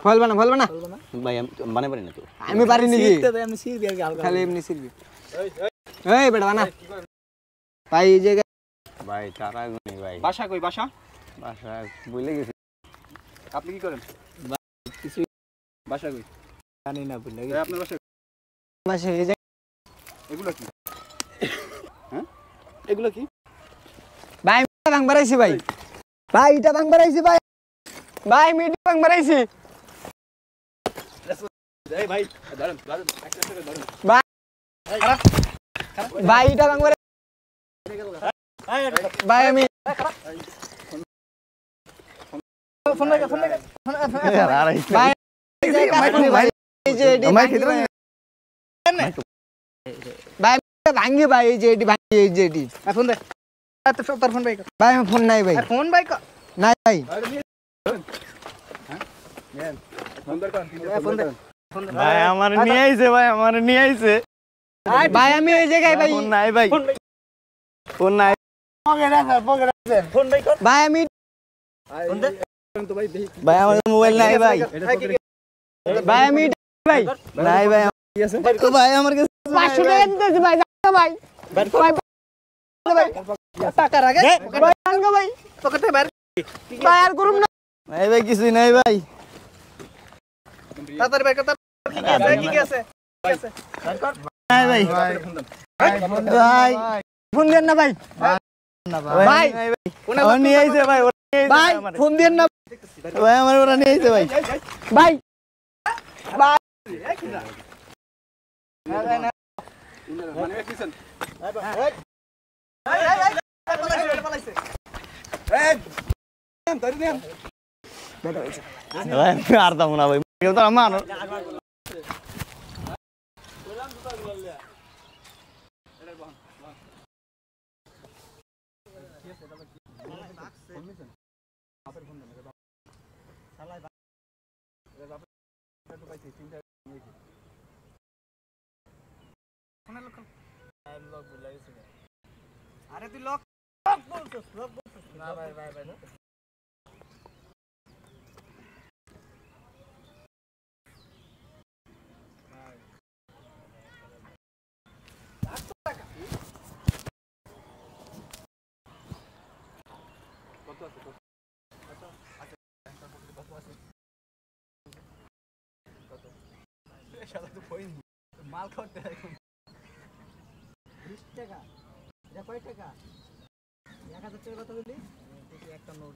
ফলবা না ভাই আমি বানাই পারি না তো আমি পারি নি শিখতে দে আমি শিখবি আর কি হালকা খালি এমনি শিখবি এই বেটা বানা ভাই এই জায়গা ভাই তারা নেই ভাই বাসা কই বাসা বাসা বলে গেছি আপনি কি করেন কিছু বাসা কই জানি না বলে আপনার বাসা মাসে এই জায়গা এগুলো কি হ্যাঁ এগুলো কি ভাই ভাঙ বাড়াইছি ভাই ভাই এটা ভাঙ বাড়াইছি ভাই মিট ভাঙ বাড়াইছি এই ভাই ধরেন একটা ধরেন ভাই ভাই এটা ভাঙ বাড়াইছি ভাই আমি ফোন লাগা ভাই ভাই এই যে এডি ভাই ভাঙি ভাই এই যে এডি ভাঙি এই যে এডি ফোন দে তোর ফোন ভাই ভাই আমার ফোন নাই ভাই ফোন ভাই নাই ভাই হ্যাঁ ফোন দরকার ফোন দে ভাই আমার নিয়ে আইছে ভাই আমি এই জায়গায় ভাই ফোন নাই ভাই ফোন নাই ফোন ভাই কর ভাই আমি ফোন দে তো ভাই দেখি ভাই আমার মোবাইল নাই ভাই ভাই আমি ভাই নাই ভাই কি আছে তো ভাই আমার কাছে 500 টাকা দিতেছি ভাই যাও ভাই ভাই টাকা রাখে ভাই আনগো ভাই পকেটে বাইরে ভাই আর করুম না নাই ভাই কিছুই নাই ভাই তাড়াতাড়ি বাইরে কর কি আছে নাই ভাই ভাই ফোন দেন না ভাই ভাই ওরা নিয়ে আইছে ভাই ভাই ফোন দেন না ভাই আমার ওরা নিয়ে আইছে ভাই ভাই ভাই মানে কিছেন ভাই আর দাম না ভাই কেউ তো আমার আরে তুই লক বলছস না ভাই মাল করতে 20 টাকা এটা কয় টাকা 1000 টাকা কত বললি একটা নোট